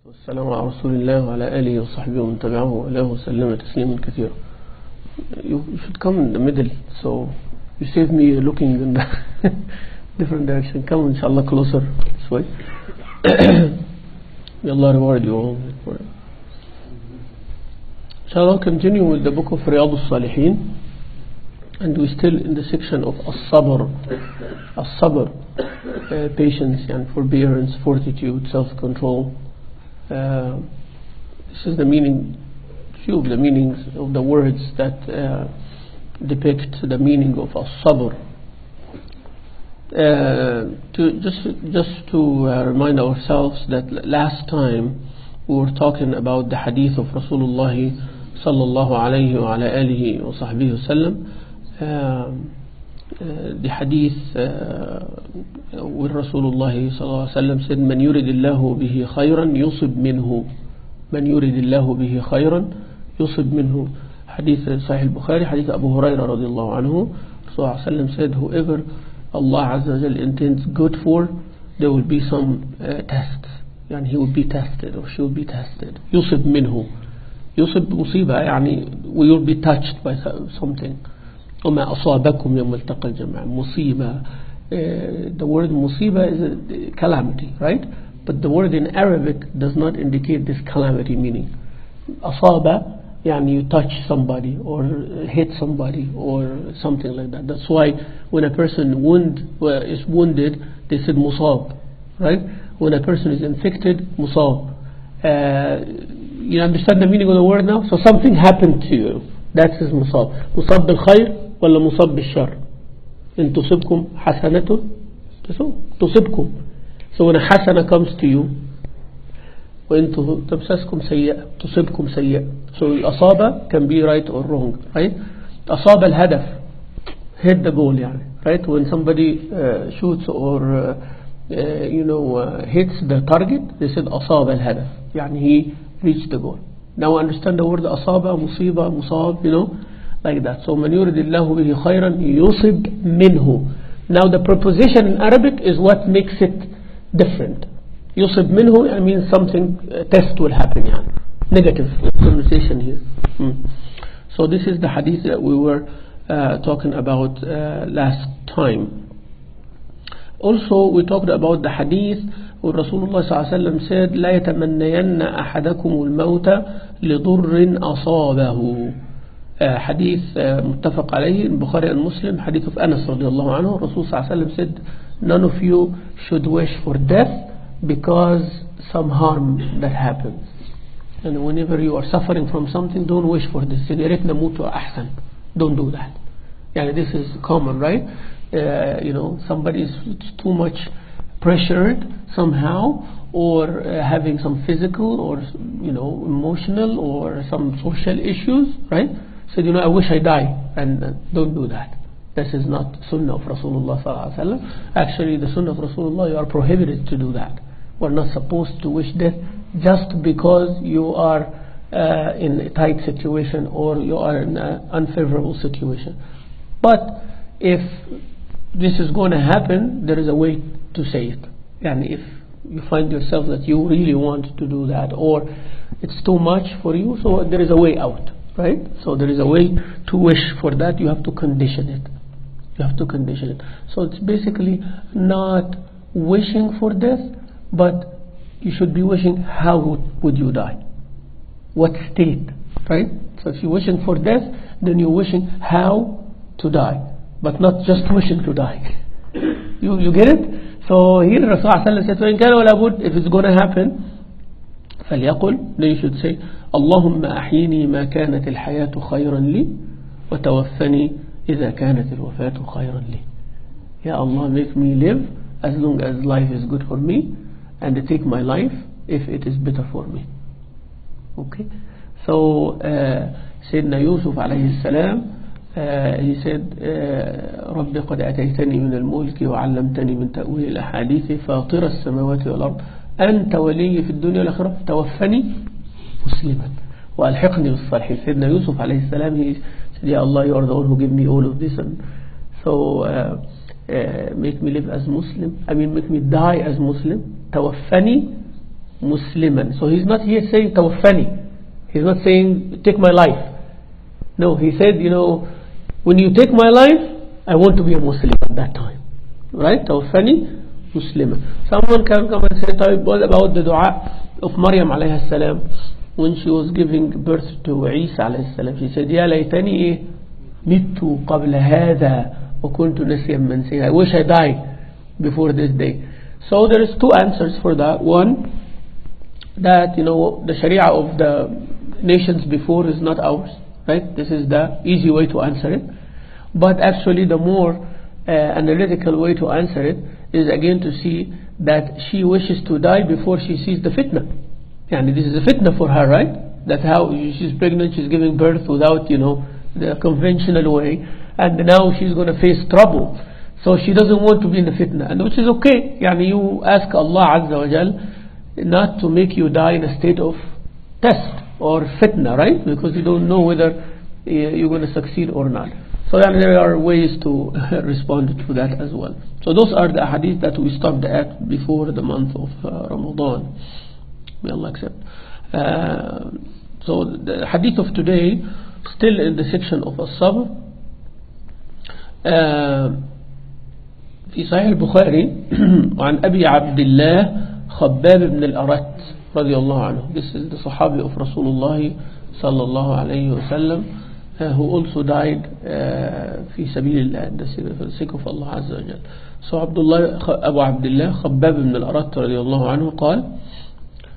والسلام على رسول الله وعلى آله وصحبه ومن تبعه وآله وسلم تسليما كثيرا. You should come in the middle, so you save me looking in the different direction. Come inshallah closer this way. May Allah reward you all. Inshallah, continue with the book of Riyadh As-Saliheen, and we're still in the section of As-Sabr, patience and forbearance, fortitude, self-control. This is the meaning, few of the meanings of the words that depict the meaning of As-Sabr. Just to remind ourselves that last time we were talking about the hadith of Rasulullah sallallahu alayhi wa ala alihi wa sahbihi wa sallam. The hadith where Rasulullah sallallahu alayhi wa sallam said, "Man yuridillahu bihi khayran yusib minhu." Man yuridillahu bihi khayran yusib minhu. Hadith Sahih Bukhari, hadith Abu Hurairah radiyallahu anhu. Rasulullah sallallahu alayhi wa sallam said, whoever Allah Azza wa Jal intends good for, there will be some tests, and he will be tested or she will be tested. Yusib minhu. Yusib musiba, yani we will be touched by something. وما أصابكم يوم التقى الجمع. Musiba, the word musiba is a calamity, right? But the word in Arabic does not indicate this calamity meaning. Asaba, yani you touch somebody or hit somebody or something like that. That's why when a person is wounded, they said musab, right? When a person is infected, musab. You understand the meaning of the word now? So something happened to you. That is musab. Musab bil khayr ولا مصاب بالشر. إن تصبكم حسنة تصبكم. So when a hasana comes to you, وإن تمسسكم سيئة تصبكم سيئة. So الأصابة can be right or wrong, right? أصاب الهدف, hit the goal يعني, right? When somebody shoots or hits the target, they said أصاب الهدف, يعني he reached the goal. Now understand the word أصابة, مصيبة, مصاب, like that. So من يرد الله به خيرا يصب منه. Now the preposition in Arabic is what makes it different. يصب منه, I mean something, test will happen, يعني. Negative pronunciation here. So this is the hadith that we were talking about last time. Also we talked about the hadith where Rasulullah SAW said, لا يتمنين أحدكم الموت لضر أصابه. Hadith muttafaq alayhi in Bukhari and Muslim, hadith of Anas radiallahu anhu. Rasul sallallahu alayhi wa said, none of you should wish for death because some harm that happens. And whenever you are suffering from something, don't wish for this. Don't do that. Yeah, this is common, right? Somebody is too much pressured somehow, or having some physical or emotional or some social issues, right? Said, I wish I die, and don't do that. This is not sunnah of Rasulullah sallallahu alaihi wasallam. Actually, the sunnah of Rasulullah, you are prohibited to do that. We're not supposed to wish death just because you are in a tight situation or you are in an unfavorable situation. But if this is going to happen, there is a way to say it. And if you find yourself that you really want to do that, or it's too much for you, so there is a way out, right? So there is a way to wish for that. You have to condition it. So it's basically not wishing for death, but you should be wishing how would you die, what state, right? So if you're wishing for death, then you're wishing how to die, but not just wishing to die. You get it? So here Rasulullah said, if it's going to happen, فليقل, then you should say, اللهم أحيني ما كانت الحياة خيرا لي وتوفني إذا كانت الوفاة خيرا لي. Ya Allah, make me live as long as life is good for me, and take my life if it is better for me. Okay? So Sayyidina Yusuf alayhi salam, he said, رب قد أتيتني من الملك وعلمتني من تأويل الأحاديث فاطر السماوات والأرض أنت ولي في الدنيا والآخرة توفني مسلما وألحقني بالصالحين. Sayyidina Yusuf alayhi salam, he said, Ya Allah, you are the one who gave me all of this, and so make me live as Muslim, make me die as Muslim. توفني مسلما. So he's not here saying توفني. He's not saying take my life. No, he said, when you take my life, I want to be a Muslim at that time. Right? توفني مسلما. Someone can come and say, what about the dua of Maryam alayhi salam when she was giving birth to Isa alayhi salam? She said, يا ليتني مت قبل هذا وكنت نسيا منسيا. I wish I died before this day. So there is two answers for that. One, that the Sharia of the nations before is not ours, right? This is the easy way to answer it. But actually the more analytical way to answer it is again to see that she wishes to die before she sees the fitna. And this is a fitna for her, right? That's how she's pregnant, she's giving birth without the conventional way, and now she's going to face trouble. So she doesn't want to be in the fitna, and which is okay. You ask Allah Azza wa Jal not to make you die in a state of test or fitna, right? Because you don't know whether you're going to succeed or not. So there are ways to respond to that as well. So those are the hadith that we stopped at before the month of Ramadan. May Allah accept. So the hadith of today, still in the section of As-Sabr. في صحيح البخاري عن أبي عبد الله خباب بن الأرت رضي الله عنه. This is the Sahabi of Rasulullah sallallahu alayhi wa sallam, who also died في سبيل الله, for the sake of Allah Azza wa Jal. So أبو عبد الله خباب بن الأرت رضي الله عنه قال: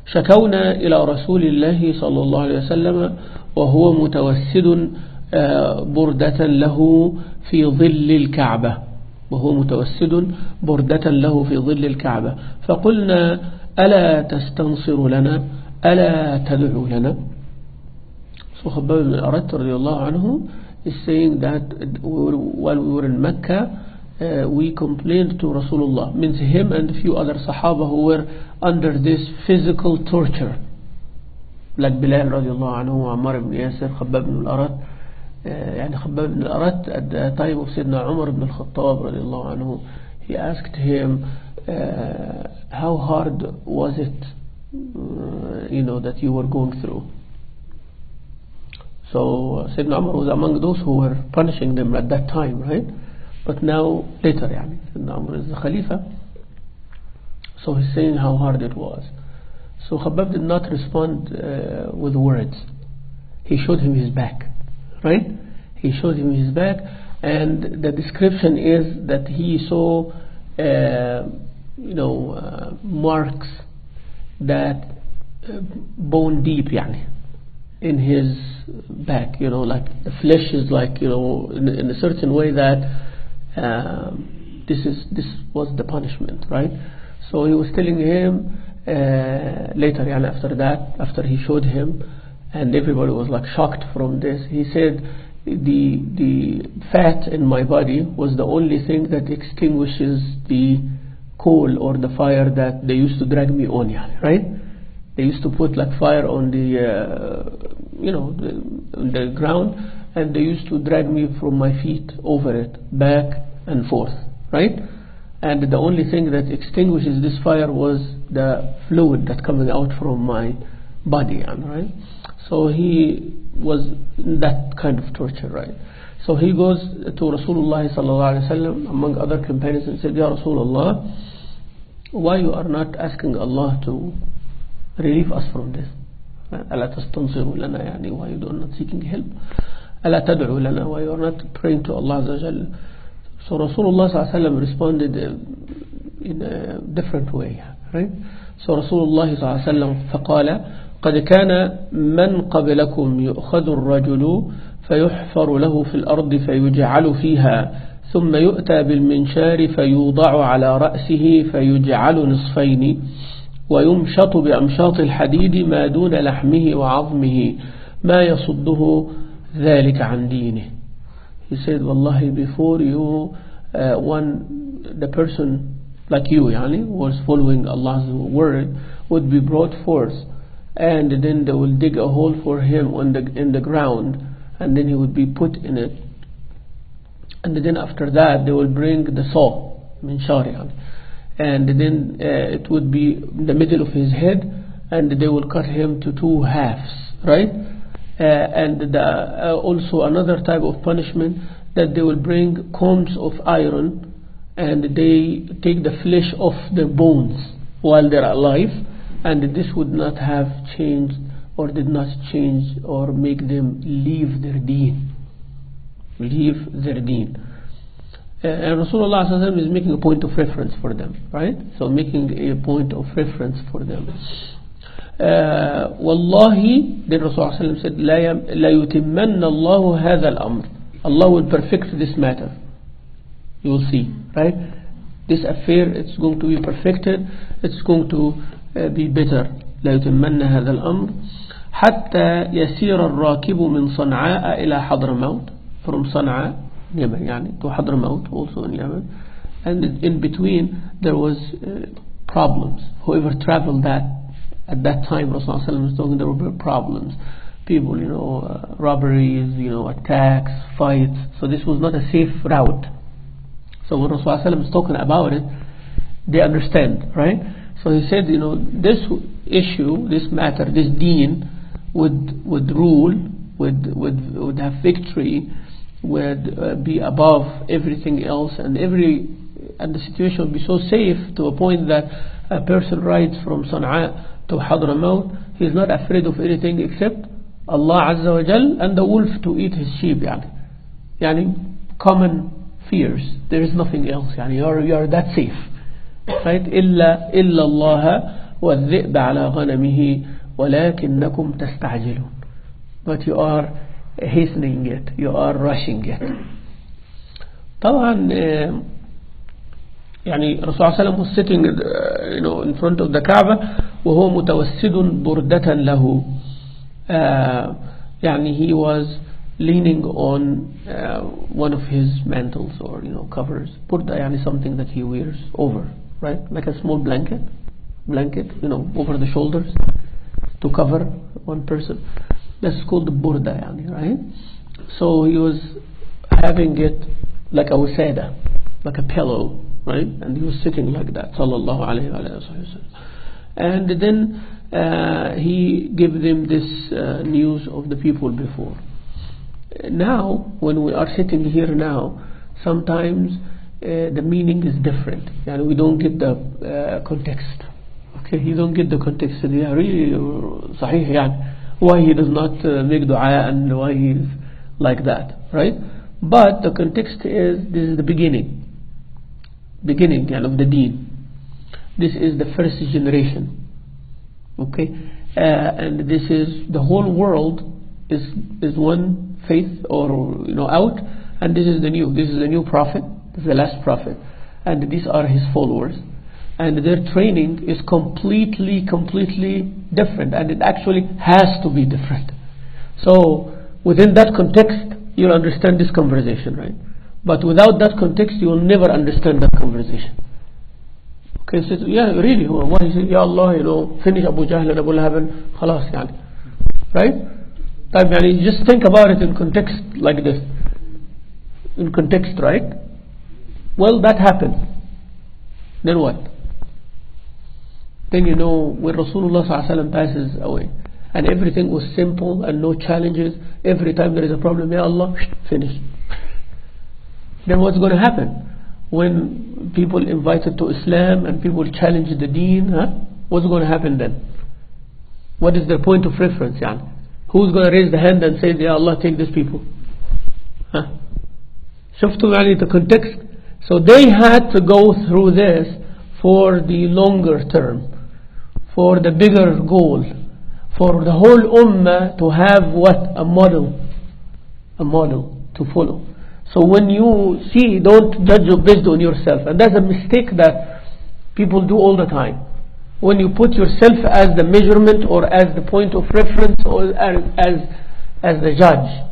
شكونا إلى رسول الله صلى الله عليه وسلم وهو متوسد بردة له في ظل الكعبة فقلنا ألا تستنصر لنا ألا تدعو لنا. So Khabbab ibn al-Arat radiallahu anhu is saying that while we were in Mecca, we complained to Rasulullah, means him and a few other Sahaba who were under this physical torture, like Bilal radiallahu anhu, Ammar ibn Yasir, Khabbab ibn al-Arat. Khabbab ibn al-Arat at the time of Sayyidina Umar ibn al-Khattab radiallahu anhu, he asked him, how hard was it that you were going through? So Sayyidina Umar was among those who were punishing them at that time, right? But now later Sayyidina Umar is the Khalifa, so he's saying how hard it was. So Khabbab did not respond with words. He showed him his back, right? He showed him his back, and the description is that he saw marks that bone deep in his back, like the flesh is like in a certain way that this was the punishment, right? So he was telling him later, after that, after he showed him, and everybody was like shocked from this, he said the fat in my body was the only thing that extinguishes the coal or the fire that they used to drag me on, right? They used to put like fire on the ground, and they used to drag me from my feet over it, back and forth, right? And the only thing that extinguishes this fire was the fluid that coming out from my body, right? So he was in that kind of torture, right? So he goes to Rasulullah sallallahu alaihi wasallam among other companions and said, Ya Rasulullah, why you are not asking Allah to relieve us from this? ألا تستنصروا لنا, why you are not seeking help? ألا تدعو لنا, why you are not praying to Allah Azza wa Jalla? So Rasulullah sallallahu alaihi wasallam responded in a different way, right? So Rasulullah sallallahu alaihi wasallam فقال قد كان من قبلكم يؤخذ الرجل فيحفر له في الأرض فيجعل فيها ثم يؤتى بالمنشار فيوضع على رأسه فيجعل نصفين ويمشط بأمشاط الحديد ما دون لحمه وعظمه ما يصده ذلك عن دينه. He said, Wallahi, before you, the person like you, who was following Allah's word, would be brought forth, and then they will dig a hole for him in the ground, and then he would be put in it, and then after that they will bring the saw, minshar, and then it would be in the middle of his head, and they will cut him to 2 halves, right? And also another type of punishment, that they will bring combs of iron and they take the flesh off their bones while they're alive, and this would not have changed or did not change or make them leave their deen. And Rasulullah SAW is making a point of reference for them, right? So making a point of reference for them. Wallahi, then Rasulullah SAW said, لا يتمن الله هذا الأمر. Allah will perfect this matter. You will see, right? This affair, it's going to be perfected. It's going to be better. لا يتمن هذا الأمر حتى يسير الراكب من صنعاء إلى حضرموت. From Sana'a, Yemen, يعني, to Hadramaut, also in Yemen. And in between there was problems. Whoever traveled that at that time, Rasulullah was talking, there were problems. People, robberies, attacks, fights. So this was not a safe route. So when Rasulullah is talking about it, they understand, right? So he said, this issue, this matter, this deen would rule, would have victory, would be above everything else, and the situation would be so safe to a point that a person rides from Sana'a to Hadramaut, he is not afraid of anything except Allah Azza wa Jal and the wolf to eat his sheep. Yani common fears. There is nothing else. You are that safe, right? إلا الله والذئب على غنمه ولكنكم تستعجلون. But you are hastening it, you are rushing it. طبعا يعني الرسول صلى الله عليه وسلم was sitting in front of the Kaaba وهو متوسد بردة له. يعني he was leaning on one of his mantles or covers. Burda يعني something that he wears over, right? Like a small blanket over the shoulders to cover one person. That's called the burda, right? So he was having it like a wasada, like a pillow, right? And he was sitting like that, sallallahu alayhi wa sallam. And then he gave them this news of the people before. Now, when we are sitting here now, sometimes the meaning is different. We don't get the context. Okay, you don't get the context. Yeah, really, sahih, why he does not make dua and why he is like that, right? But the context is, this is the beginning of the deen. This is the first generation, okay? And this is, the whole world is one faith or out, and this is the new prophet, this is the last prophet, and these are his followers. And their training is completely different, and it actually has to be different. So within that context you'll understand this conversation, right? But without that context you will never understand that conversation. Okay, so yeah, really, why is it, Ya Allah, finish Abu Jahl and Abu Lahab and khalas, right? Just think about it in context like this. In context, right? Well, that happened. Then what? Then when Rasulullah SAW passes away and everything was simple and no challenges, every time there is a problem, Ya Allah, finish. Then what's going to happen? When people invited to Islam and people challenge the deen, what's going to happen then? What is their point of reference? Who's going to raise the hand and say, Ya Allah, take these people? Shuftu the context. So they had to go through this for the longer term, for the bigger goal, for the whole ummah to have what? A model to follow. So when you see, don't judge based on yourself, and that's a mistake that people do all the time. When you put yourself as the measurement or as the point of reference or as the judge,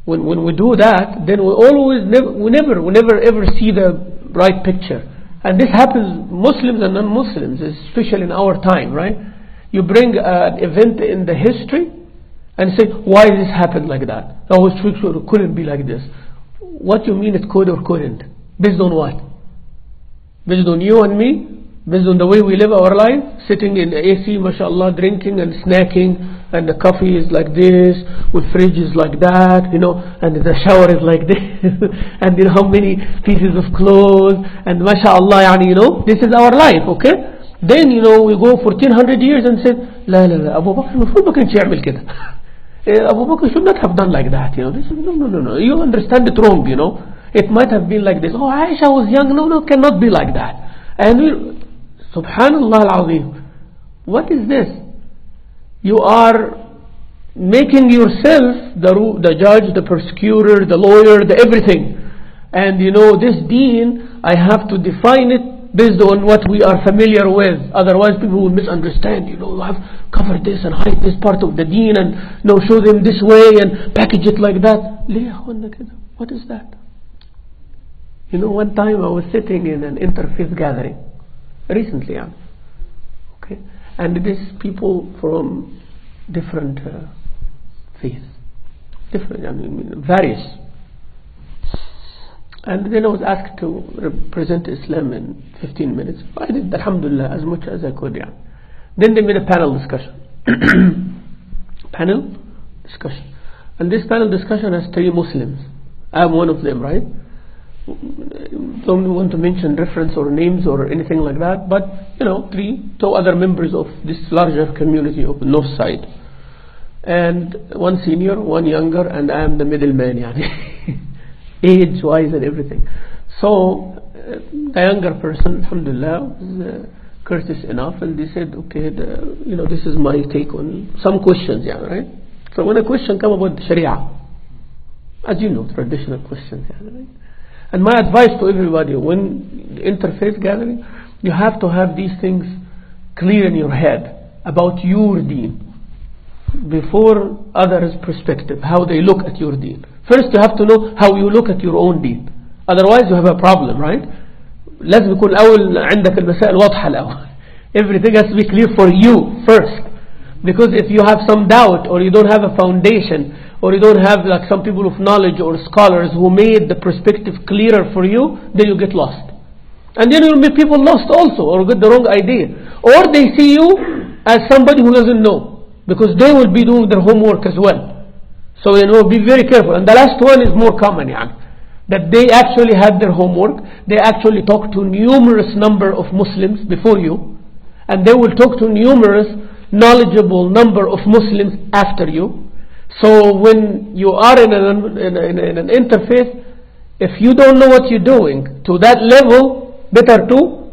when we do that, then we never ever see the right picture. And this happens Muslims and non-Muslims, especially in our time, right? You bring an event in the history and say, why this happened like that? Oh, it couldn't be like this. What you mean it could or couldn't? Based on what? Based on you and me? based on the way we live our life, sitting in AC, mashallah, drinking and snacking, and the coffee is like this, with fridge is like that, and the shower is like this, and how many pieces of clothes, and mashallah, this is our life, okay? Then, we go 1400 years and say, لا لا لا, Abu Bakr المفروض ما كانش يعمل كده. Abu Bakr should not have done like that, This is, no, you understand it wrong, It might have been like this. Oh, Aisha was young, no, cannot be like that. And Subhanallah al-Azim, what is this? You are making yourself the judge, the prosecutor, the lawyer, the everything. And this deen, I have to define it based on what we are familiar with. Otherwise people will misunderstand. You have covered this and hide this part of the deen and show them this way and package it like that. What is that? One time I was sitting in an interfaith gathering. Recently, okay, and these people from different faiths, various. And then I was asked to represent Islam in 15 minutes. I did, alhamdulillah, as much as I could. Then they made a panel discussion. Panel discussion, and this panel discussion has 3 Muslims. I am one of them, right? Don't want to mention reference or names or anything like that, but 2 other members of this larger community of the north side, and 1 senior, 1 younger, and I am the middleman, age wise and everything. So the younger person, alhamdulillah, was courteous enough, and they said, okay, this is my take on some questions, right? So when a question comes about the Sharia, as you know, traditional questions, right? And my advice to everybody, when interfaith gathering, you have to have these things clear in your head about your deen before others' perspective, how they look at your deen. First you have to know how you look at your own deen. Otherwise you have a problem, right? لازم يكون الأول عندك المسائل واضحة الأول. Everything has to be clear for you first. Because if you have some doubt, or you don't have a foundation, or you don't have like some people of knowledge or scholars who made the perspective clearer for you, then you get lost. And then you'll make people lost also, or get the wrong idea. Or they see you as somebody who doesn't know, because they will be doing their homework as well. So be very careful. And the last one is more common, that they actually had their homework, they actually talked to numerous number of Muslims before you, and they will talk to numerous knowledgeable number of Muslims after you. So when you are in an interfaith, if you don't know what you're doing to that level, better to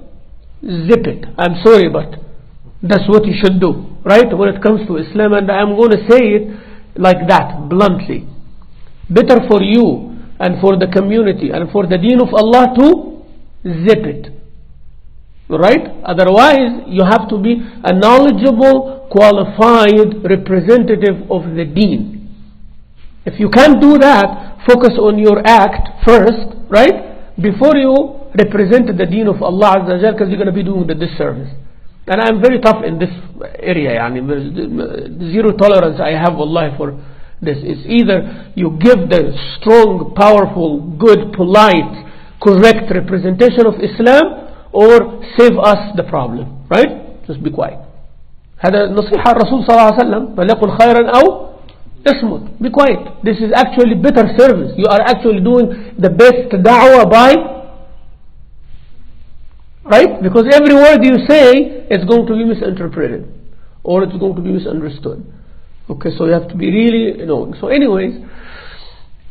zip it. I'm sorry, but that's what you should do, right? When it comes to Islam, and I'm going to say it like that, bluntly. Better for you and for the community and for the deen of Allah to zip it, right? Otherwise you have to be a knowledgeable, qualified representative of the deen. If you can't do that, focus on your act first, right? Before you represent the deen of Allah Azza wa Jal, because you're going to be doing the disservice. And I'm very tough in this area, zero tolerance I have, wallahi, for this. It's either you give the strong, powerful, good, polite, correct representation of Islam, or save us the problem, right? Just be quiet. هذا نصيحة الرسول صلى الله عليه وسلم فليقل خيرا أو اصمت. Be quiet. This is actually better service. You are actually doing the best da'wah by, right? Because every word you say is going to be misinterpreted, or it's going to be misunderstood. Okay, so you have to be really knowing. So anyways,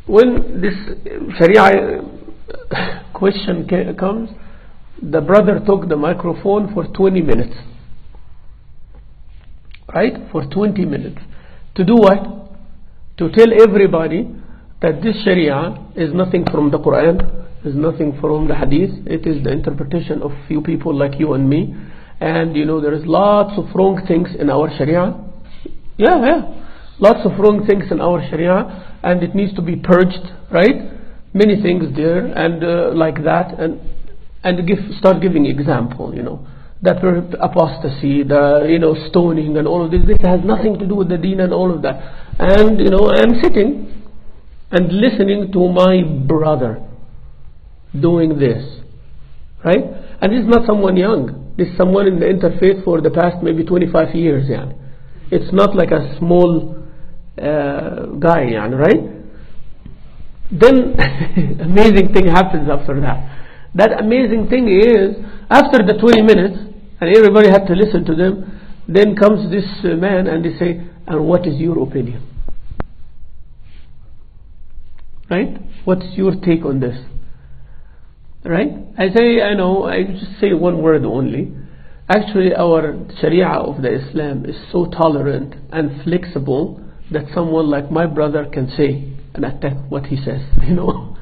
when this Sharia question comes, the brother took the microphone for 20 minutes. Right? For 20 minutes. To do what? To tell everybody that this Sharia is nothing from the Quran, is nothing from the Hadith. It is the interpretation of few people like you and me. And there is lots of wrong things in our Sharia. Lots of wrong things in our Sharia, and it needs to be purged, right? Many things there, and like that, and start giving example, that apostasy, the stoning and all of this. This has nothing to do with the deen and all of that. And I'm sitting and listening to my brother doing this, right? And this is not someone young. This is someone in the interfaith for the past maybe 25 years. Yani. It's not like a small guy, yani, right? Then amazing thing happens after that. That amazing thing is, after the 20 minutes, and everybody had to listen to them, then comes this man and they say, and what is your opinion? Right? What's your take on this? Right? I say, I know, I just say one word only. Actually, our Sharia of the Islam is so tolerant and flexible that someone like my brother can say and attack what he says. You know,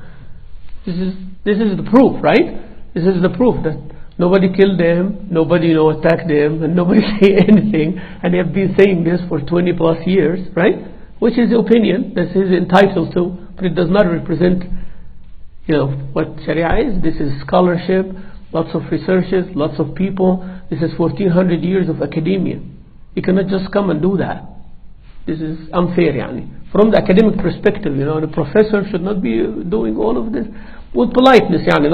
this is the proof, right? This is the proof that nobody killed them, nobody attacked them, and nobody say anything, and they have been saying this for 20 plus years, right? Which is the opinion that he is entitled to, but it does not represent, what Sharia is. This is scholarship, lots of researches, lots of people. This is 1400 years of academia. You cannot just come and do that. This is unfair, yani. From the academic perspective, the professor should not be doing all of this with politeness, yani,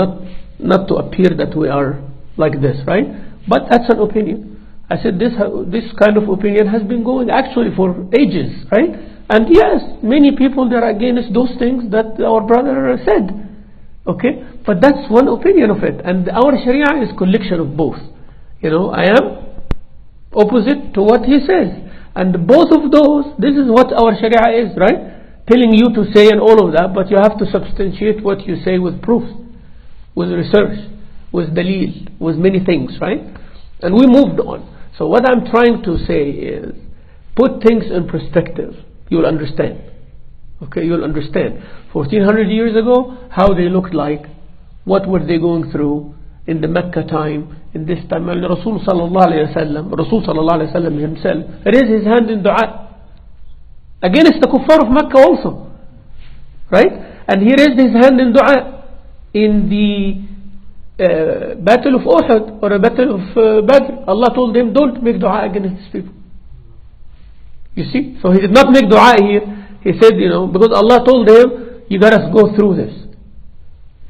not to appear that we are like this, right? But that's an opinion. I said this kind of opinion has been going actually for ages, right? And yes, many people they are against those things that our brother said. Okay, but that's one opinion of it, and our Sharia is collection of both. I am opposite to what he says, and both of those, this is what our Sharia is, right? Telling you to say and all of that, but you have to substantiate what you say with proof, with research, with dalil, with many things, right? And we moved on. So what I'm trying to say is, put things in perspective. You'll understand. Okay, you'll understand. 1400 years ago, how they looked like, what were they going through in the Mecca time, in this time. And Rasul sallallahu alayhi wa himself raised his hand in dua against the kuffar of Mecca also, right? And he raised his hand in dua in the battle of Uhud or a battle of Badr. Allah told him, don't make dua against these people. You see, so he did not make dua here. He said, because Allah told him, you gotta go through this.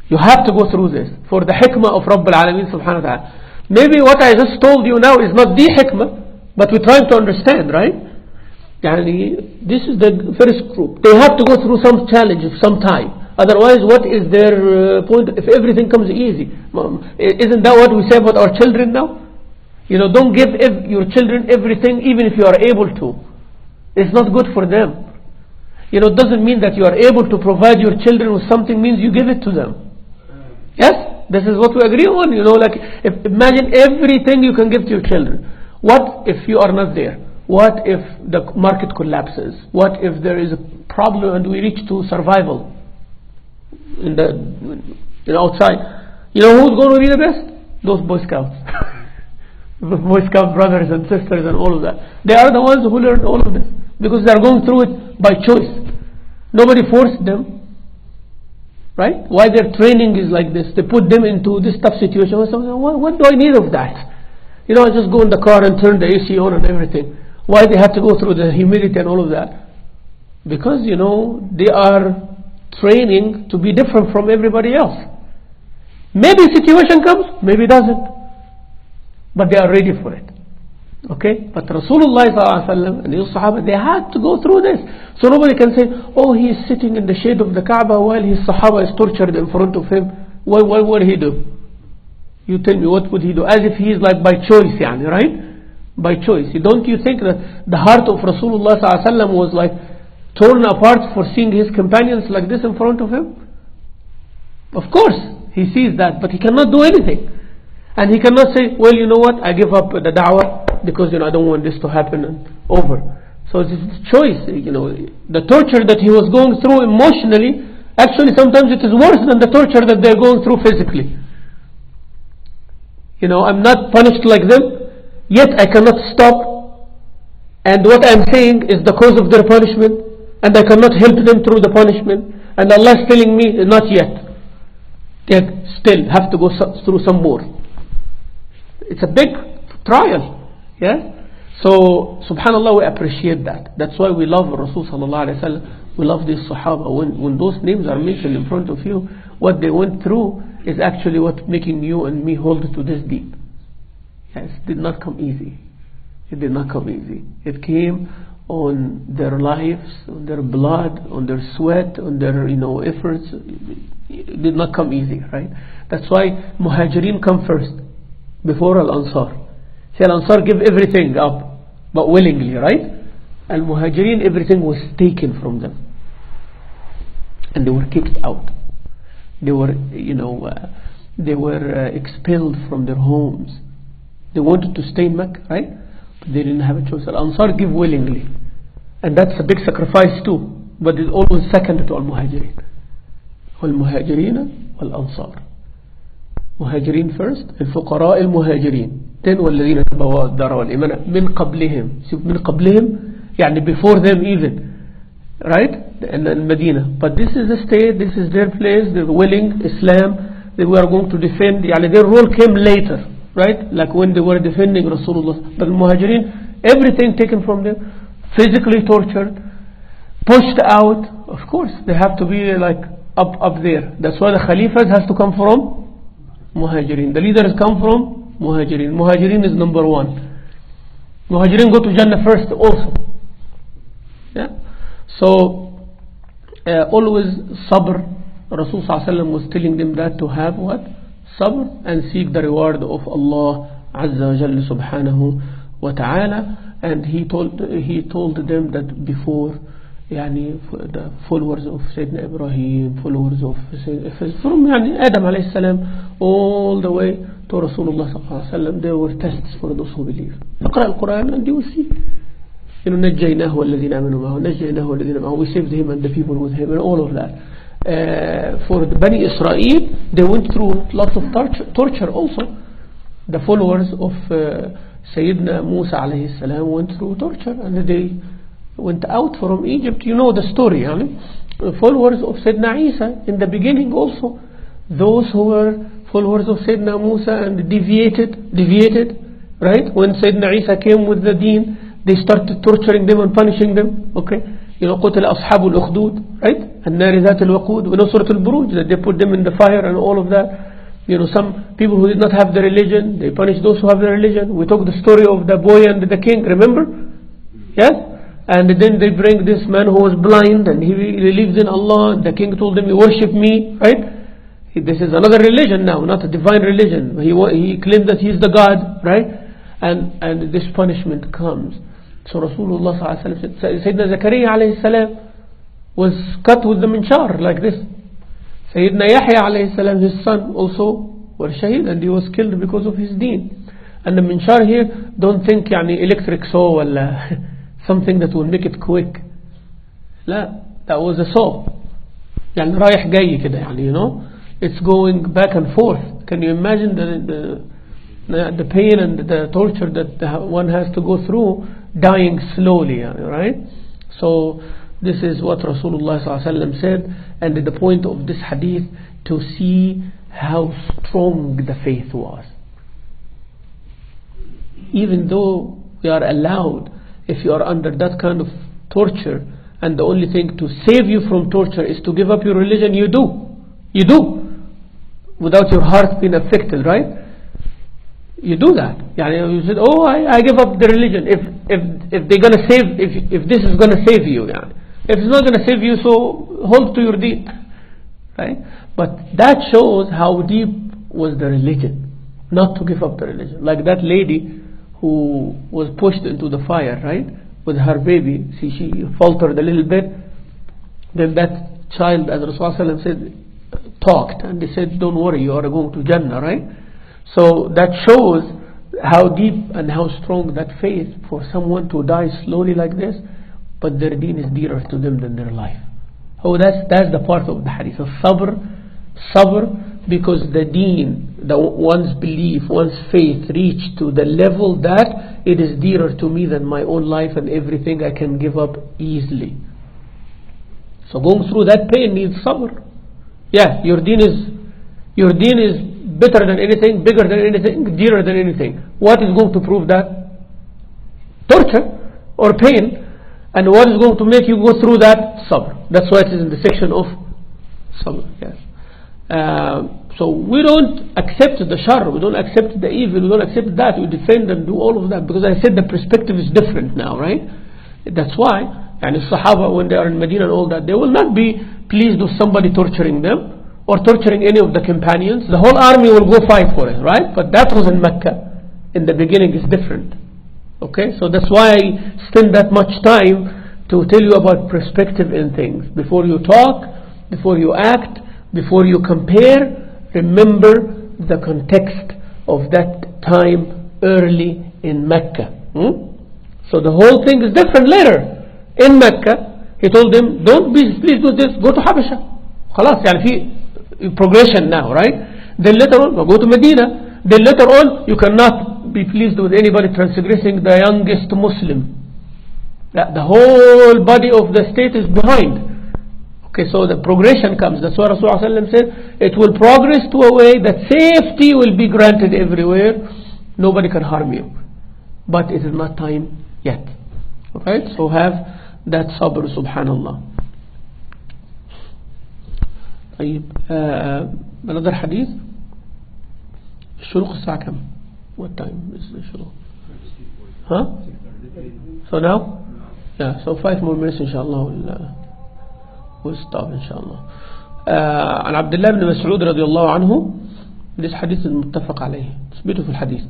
You have to go through this for the hikmah of Rabbul Alameen subhanahu wa ta'ala. Maybe what I just told you now is not the hikmah, but we're trying to understand, right? Yani, this is the first group. They have to go through some challenge of some time. Otherwise, what is their point if everything comes easy? Isn't that what we say about our children now? Don't give your children everything even if you are able to. It's not good for them. It doesn't mean that you are able to provide your children with something means you give it to them. Yes? This is what we agree on. Imagine everything you can give to your children. What if you are not there? What if the market collapses? What if there is a problem and we reach to survival in the outside? Who's going to be the best? Those Boy Scouts. The Boy Scout brothers and sisters and all of that. They are the ones who learned all of this because they are going through it by choice. Nobody forced them, right? Why their training is like this? They put them into this tough situation. What do I need of that? I just go in the car and turn the AC on and everything. Why they have to go through the humidity and all of that? Because they are training to be different from everybody else. Maybe a situation comes, maybe it doesn't, but they are ready for it. Okay, but Rasulullah ﷺ and his Sahaba, they had to go through this. So nobody can say, oh, he is sitting in the shade of the Kaaba while his Sahaba is tortured in front of him. What would he do? You tell me, what would he do? As if he is like by choice, yani, right? By choice. Don't you think that the heart of Rasulullah ﷺ was like torn apart for seeing his companions like this in front of him? Of course, he sees that, but he cannot do anything. And he cannot say, well, you know what, I give up the da'wah because I don't want this to happen and over. So it's a choice. The torture that he was going through emotionally, actually sometimes it is worse than the torture that they're going through physically. I'm not punished like them, yet I cannot stop, and what I'm saying is the cause of their punishment, and I cannot help them through the punishment, and Allah is telling me, not yet. They still have to go through some more. It's a big trial. Yeah? So, subhanAllah, we appreciate that. That's why we love Rasul sallallahu alayhi wa sallam. We love these Sahaba. When those names are mentioned in front of you, what they went through is actually what making you and me hold to this deep. Yes, it did not come easy. It did not come easy. It came on their lives, on their blood, on their sweat, on their efforts. It did not come easy, right? That's why Muhajirin come first before Al-Ansar. See, Al-Ansar give everything up, but willingly, right? Al-Muhajirin, everything was taken from them, and they were kicked out. They were, expelled from their homes. They wanted to stay in Mecca, right? But they didn't have a choice. Al-Ansar give willingly, and that's a big sacrifice too. But it's always second to Al-Muhajirin. Wal-Muhajirin wal-Ansar. Muhajirin first, الفقراء المهاجرين. Then والذين تبوأوا الدار والإيمان من قبلهم. See, من قبلهم يعني before them even, right? In Medina. But this is the state, this is their place, they're willing, Islam, they were going to defend. يعني their role came later, right? Like when they were defending Rasulullah. But Muhajirin, everything taken from them, physically tortured, pushed out. Of course, they have to be like up there. That's why the Khalifas has to come from Muhajirin. The leaders come from Muhajirin. Muhajirin is number one. Muhajirin go to Jannah first also. Yeah. So always sabr. Rasul ﷺ was telling them that to have what? Sabr, and seek the reward of Allah Azza wa Jalla subhanahu wa ta'ala. And he told them that before, the followers of Sayyidina Ibrahim, followers of from Adam alayhi salam all the way to Rasulullah sallallahu alayhi wa sallam, there were tests for those who believe. Qara al-Quran and you will see. نجيناه والذين آمنوا معه نجيناه والذين معه, we saved him and the people with him and all of that. For the Bani Israel, they went through lots of torture also. The followers of Sayyidina Musa alayhi salam went through torture, and they went out from Egypt. You know the story. The followers of Sayyidina Isa in the beginning also, those who were followers of Sayyidina Musa and deviated, right? When Sayyidina Isa came with the deen, they started torturing them and punishing them. Okay, قتل أصحاب الأخدود, right? النار ذات الوقود. We know Surah Al-Buruj, that they put them in the fire and all of that. Some people who did not have the religion, they punished those who have the religion. We took the story of the boy and the king, remember? Yes? And then they bring this man who was blind, and he believes in Allah, and the king told him, you worship me, right? This is another religion now, not a divine religion. He claimed that he is the God, right? And this punishment comes. So Rasulullah ﷺ said, Sayyidina Zakaria alayhi salam was cut with the minshar like this. Sayyidina Yahya alayhi salam, his son, also was shaheed, and he was killed because of his deen. And the minshar here, don't think electric saw or something that will make it quick. لا, that was a saw. رايح جاي كده, it's going back and forth. Can you imagine the pain and the torture that one has to go through, dying slowly, right? So this is what Rasulullah ﷺ said, and the point of this hadith, to see how strong the faith was. Even though we are allowed, if you are under that kind of torture, and the only thing to save you from torture is to give up your religion, you do, without your heart being affected, right? You do that. You said, oh, I give up the religion. If they're gonna save, if this is gonna save you, if it's not gonna save you, so hold to your deen, right? But that shows how deep was the religion, not to give up the religion. Like that lady who was pushed into the fire, right, with her baby. See, she faltered a little bit. Then that child, as Rasulullah said, talked, and they said, don't worry, you are going to Jannah, right? So that shows how deep and how strong that faith, for someone to die slowly like this, but their deen is dearer to them than their life. Oh, that's the part of the hadith of sabr, because the deen, one's belief, one's faith reached to the level that it is dearer to me than my own life, and everything I can give up easily. So going through that pain needs sabr. Yeah, your deen is better than anything, bigger than anything, dearer than anything. What is going to prove that? Torture or pain. And what is going to make you go through that? Sabr. That's why it is in the section of sabr. Yes. So we don't accept the shar, we don't accept the evil, we don't accept that, we defend and do all of that, because I said the perspective is different now, right? That's why, and the Sahaba, when they are in Medina and all that, they will not be pleased with somebody torturing them or torturing any of the companions. The whole army will go fight for it, right? But that was in Mecca. In the beginning is different. Okay, so that's why I spend that much time to tell you about perspective in things. Before you talk, before you act, before you compare, remember the context of that time early in Mecca. So the whole thing is different later. In Mecca, he told them, don't be pleased with this, go to Habasha. خلاص, يعني في progression now, right? Then later on, go to Medina. Then later on, you cannot be pleased with anybody transgressing the youngest Muslim. The whole body of the state is behind. Okay, so the progression comes. That's why Rasulullah ﷺ said, it will progress to a way that safety will be granted everywhere. Nobody can harm you. But it is not time yet. Alright, so have that sabr, subhanallah. Another hadith. الشروق الساعة كم? What time is the shuruq? Huh? So now? Yeah, so 5 more minutes inshallah. We'll stop inshallah. عن عبد الله بن مسعود رضي الله عنه. This hadith is متفق عليه. It's beautiful hadith.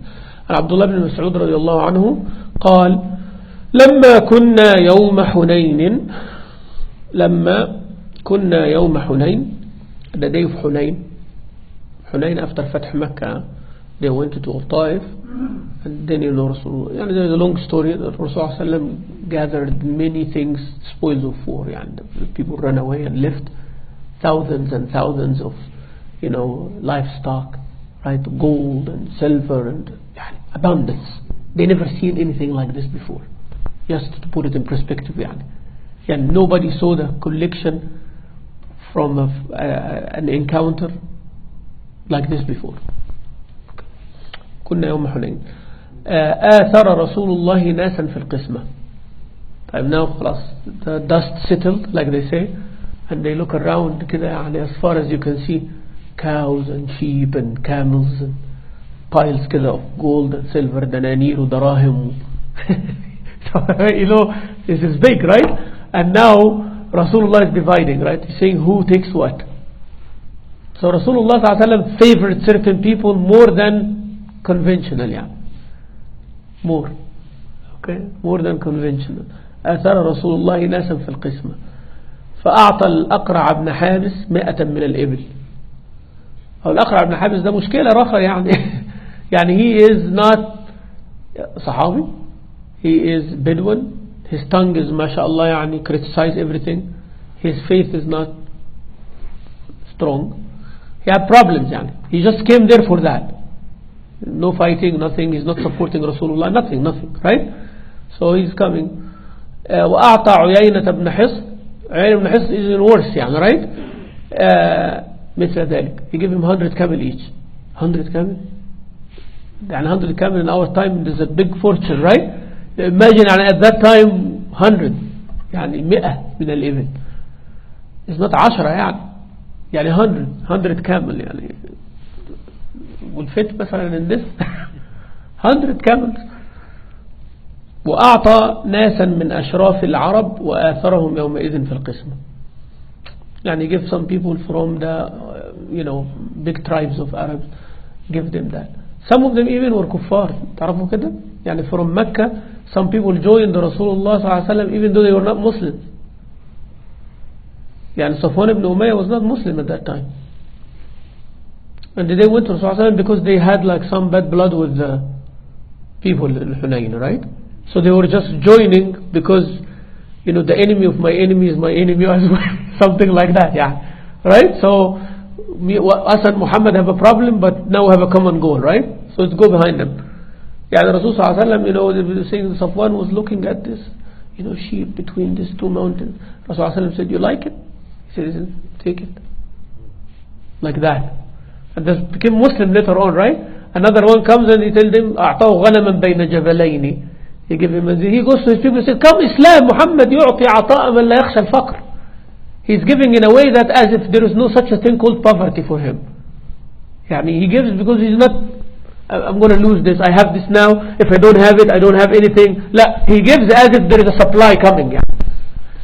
عن عبد الله بن مسعود رضي الله عنه قال لما كنا يوم حنين, the day of Hunayn after Fath Makkah, they went to Taif, and then Rasulullah, there's a long story. Rasulullah ﷺ gathered many things, spoils of war, and people ran away and left thousands and thousands of livestock, right, gold and silver and abundance. They never seen anything like this before. Just to put it in perspective, nobody saw the collection from an encounter like this before. كنا يوم حنين آثر رسول الله ناسا في القسمة. طيب now خلاص, the dust settled, like they say, and they look around كده, as far as you can see cows and sheep and camels and piles كده of gold and silver, دنانير ودراهم. So this is big, right? And now Rasulullah is dividing, right? He's saying who takes what. So Rasulullah ﷺ favored certain people more than conventional, more than conventional. آثار رسول الله ناسا في القسمة فأعطى الأقرع بن حابس 100 من الإبل. الأقرع بن حابس ده مشكلة رخر يعني he is not صحابي, he is Bedouin, his tongue is mashallah criticize everything, his faith is not strong, he had problems, he just came there for that. No fighting, nothing, he's not supporting Rasulullah, nothing, right? So he's coming. وأعطى عيينة بن حصن. عيينة بن حصن is even worse, right? مثل ذلك. He gave him 100 camel each. 100 camel? 100 camel in our time is a big fortune, right? Imagine at that time 100, 100 من الإبل. It's not 10 100 camel والفت مثلا in this 100 camels. وأعطى ناسا من أشراف العرب وآثرهم يومئذ في القسمة. give some people from the big tribes of Arabs, give them that. Some of them even were kuffar. تعرفوا كده? from Mecca some people joined the Rasulullah صلى الله عليه وسلم even though they were not Muslims. Safwan ibn Umayyah was not Muslim at that time. And they went to Rasulullah because they had some bad blood with the people in Hunayn, right? So they were just joining because the enemy of my enemy is my enemy as well. Something like that, right? So us and Muhammad have a problem, but now we have a common goal, right? So let's go behind them. The Rasul sallallahu they were saying Safwan was looking at this sheep between these two mountains. Rasul said, you like it? He said, take it. Like that. And this became Muslim later on, right? Another one comes and he tells them أعطاه غنما بين جبلين. He gives him, he goes to his people and says, come Islam, Muhammad يعطي عطاء من لا يخشى الفقر. He's giving in a way that as if there is no such a thing called poverty for him. Yani he gives because he's not, I'm going to lose this, I have this now, if I don't have it, I don't have anything. La, he gives as if there is a supply coming.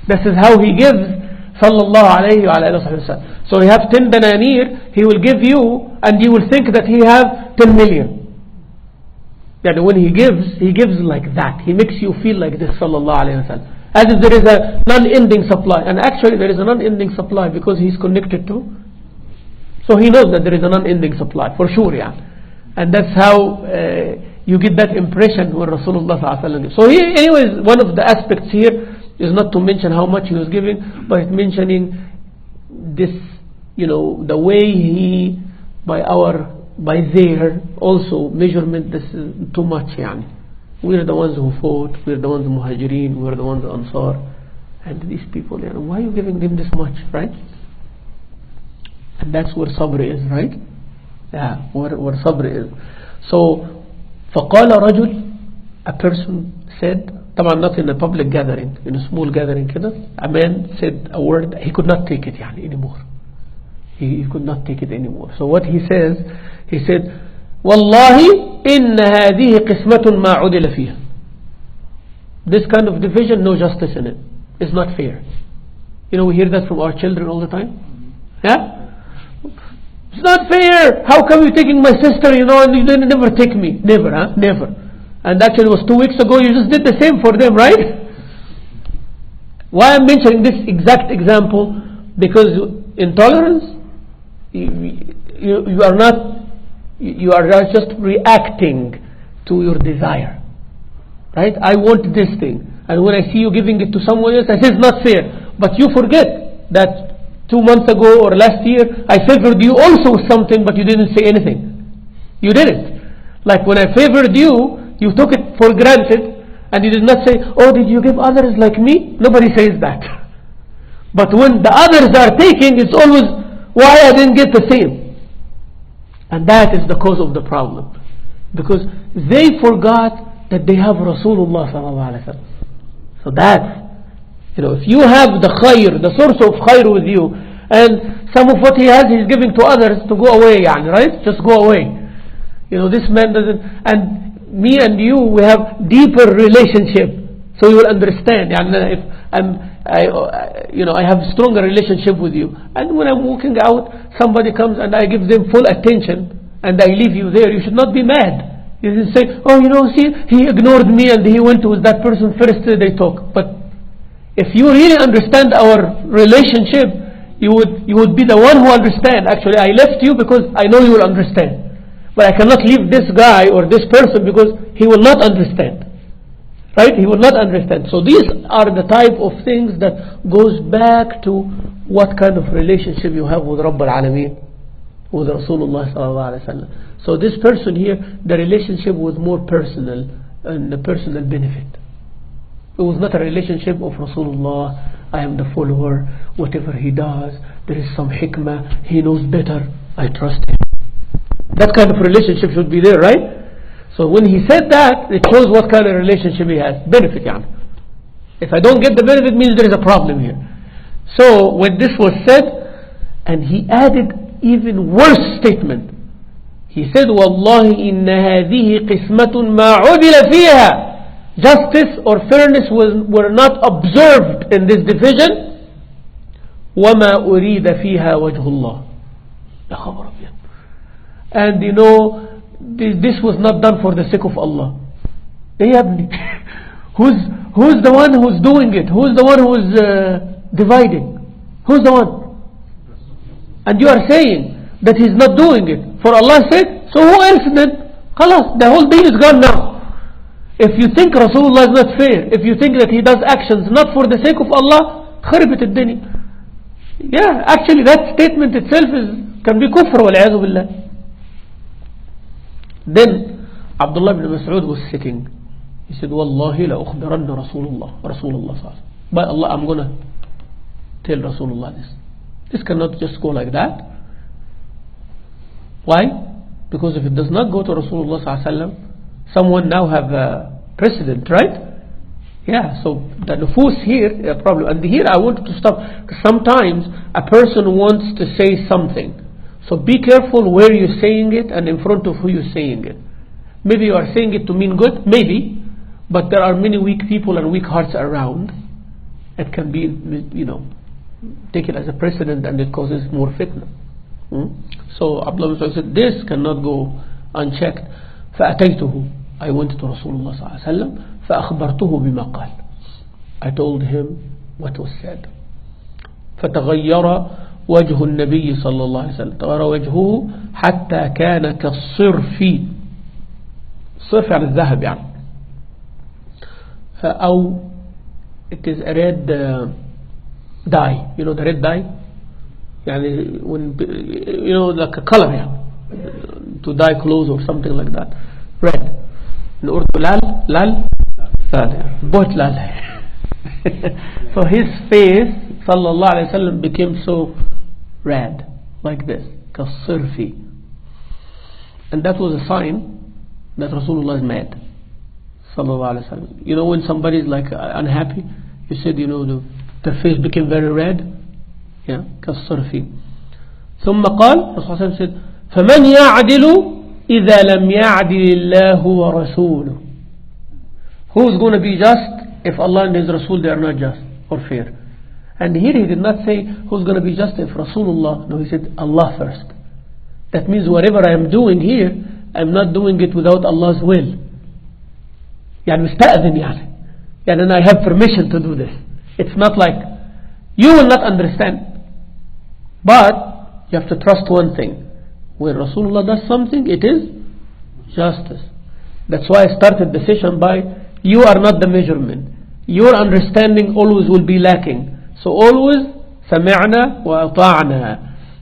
This is how he gives, sallallahu alayhi wa alayhi wa sallam. So he has 10 dananir, he will give you, and you will think that he have 10 million. And when he gives like that. He makes you feel like this, sallallahu alayhi wa sallam. As if there is a non-ending supply. And actually there is a non-ending supply because he's connected to. So he knows that there is a non-ending supply, for sure, yeah. And that's how you get that impression when Rasulullah sallallahu gives. So he, anyways, one of the aspects here is not to mention how much he was giving, but mentioning this, the way he, by their also measurement, this is too much, yani. We're the ones who fought, we're the ones muhajirin, we're the ones ansar, and these people, why are you giving them this much, right? And that's where sabr is, right? Yeah, where sabr is. So فقال رجل, a person said, طبعا not in a public gathering, in a small gathering كده, a man said a word, he could not take it يعني anymore. He could not take it anymore. So what he says, he said, والله إن هذه قسمة ما عدل فيها. This kind of division, no justice in it. It's not fair. We hear that from our children all the time. Yeah? It's not fair. How come you taking my sister, and you didn't never take me? Never, huh? Never. And actually it was 2 weeks ago, you just did the same for them, right? Why I'm mentioning this exact example? Because intolerance, you are not, you are just reacting to your desire, right? I want this thing, and when I see you giving it to someone else, I say it's not fair. But you forget that 2 months ago or last year I favored you also with something, but you didn't say anything. You didn't. Like when I favored you, you took it for granted, and you did not say, oh, did you give others like me? Nobody says that. But when the others are taking, it's always, why I didn't get the same? And that is the cause of the problem, because they forgot that they have Rasulullah sallallahu alaihi wasallam. So that, if you have the khair, the source of khair with you, and some of what he has he's giving to others, to go away, right? Just go away. This man doesn't, and me and you, we have deeper relationship, so you will understand. If I have stronger relationship with you, and when I'm walking out, somebody comes and I give them full attention, and I leave you there, you should not be mad. You should say, oh, see, he ignored me and he went with that person first, they talk. But if you really understand our relationship, you would be the one who understand. Actually, I left you because I know you will understand. But I cannot leave this guy or this person because he will not understand. Right? He will not understand. So these are the type of things that goes back to what kind of relationship you have with Rabb al-Alameen, with Rasulullah sallallahu alaihi wasallam. So this person here, the relationship was more personal and a personal benefit. It was not a relationship of Rasulullah, I am the follower, whatever he does, there is some hikmah, he knows better, I trust him. That kind of relationship should be there, right? So when he said that, it shows what kind of relationship he has. Benefit, If I don't get the benefit, it means there is a problem here. So when this was said, and he added even worse statement. He said, وَاللَّهِ إِنَّ هَذِهِ قِسْمَةٌ مَا عُدِلَ فِيهَا. Justice or fairness were not observed in this division. وَمَا أُرِيدَ فِيهَا وَجْهُ اللَّهِ. And this was not done for the sake of Allah. Who's the one who's doing it? Who's the one who's dividing? Who's the one? And you are saying that he's not doing it for Allah's sake. So who else then? Khalas, the whole thing is gone now. If you think Rasulullah is not fair, if you think that he does actions not for the sake of Allah, kharibat ad-dunya. Yeah, actually that statement itself can be kufr wal-'iyadhu billah. Then Abdullah ibn Mas'ud was sitting. He said, Wallahi la ukhbiranna Rasulullah. By Allah, I'm going to tell Rasulullah this. This cannot just go like that. Why? Because if it does not go to Rasulullah sallallahu, someone now have a precedent, right? Yeah, so the nufus here, a problem. And here I want to stop. Sometimes a person wants to say something. So be careful where you're saying it and in front of who you're saying it. Maybe you are saying it to mean good, maybe, but there are many weak people and weak hearts around. It can be, taken as a precedent, and it causes more fitna. So Abdullah ibn Mas'ud said, this cannot go unchecked. فأتيته, I went to Rasulullah صلى الله عليه وسلم فأخبرته بما قال. I told him what was said. فتغير وجه النبي صلى الله عليه وسلم, تغير وجهه حتى كان كالصرف. صرف يعني الذهب يعني, أو it is a red dye, the red dye, يعني when, like a color يعني, to dye clothes or something like that, red. in Urdu lal, both lal. So his face sallallahu alaihi wasallam became so red, like this, كالصرف. And that was a sign that Rasulullah is mad, sallallahu alaihi wasallam. When somebody is like unhappy, you said, the face became very red, كالصرف. ثم قال, Rasulullah said, فمن يعدل إذا لم يعدل الله ورسوله. Who is going to be just if Allah and His Rasul, they are not just or fair? And here he did not say who's going to be just if Rasulullah. No, he said Allah first. That means whatever I am doing here, I'm not doing it without Allah's will. مستأذن and I have permission to do this. It's not like you will not understand, but you have to trust one thing: when Rasulullah does something, it is justice. That's why I started the session by, you are not the measurement. Your understanding always will be lacking. So always سمعنا وأطعنا.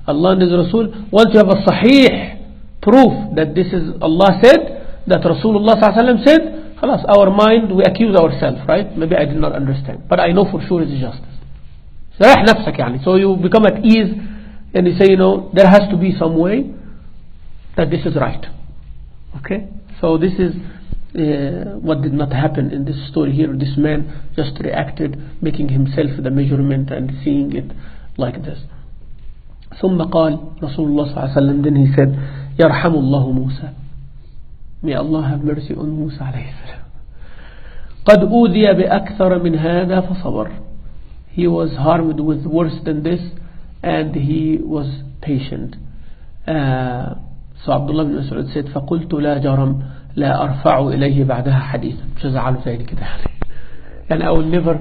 Allah and His Rasul. Once you have a sahih proof that this is Allah said, that Rasulullah ﷺ said, خلاص, our mind, we accuse ourselves, right? Maybe I did not understand, but I know for sure it is justice. ريح نفسك So you become at ease and you say, there has to be some way that this is right. Okay? So this is what did not happen in this story here. This man just reacted, making himself the measurement and seeing it like this. ثم قال رسول الله صلى الله عليه وسلم, then he said, يرحم الله موسى. May Allah have mercy on Musa عليه السلام. قد أوذي بأكثر من هذا فصبر. He was harmed with worse than this and he was patient. So Abdullah ibn Mas'ud said, فقلت لا جرم لا أرفع إليه بعدها حديثا. مش هزعله زي كده and I will never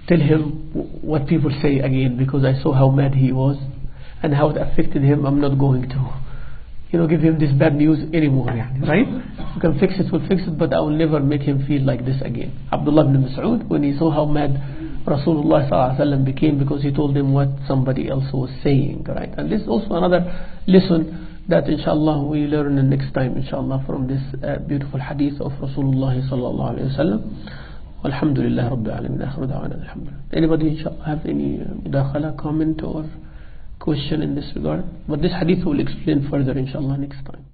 tell him what people say again, because I saw how mad he was and how it affected him. I'm not going to give him this bad news anymore, right? You can fix it, we'll fix it, but I will never make him feel like this again. Abdullah ibn Mas'ud, when he saw how mad Rasulullah ﷺ became because he told him what somebody else was saying, right? And this is also another lesson that inshallah we learn next time inshallah from this beautiful hadith of Rasulullah sallallahu alayhi wa sallam. Walhamdulillah Rabbil Alameen. Akhiru da'wana alhamdulillah. Anybody inshallah have any mudakhala, comment or question in this regard? But this hadith will explain further inshallah next time.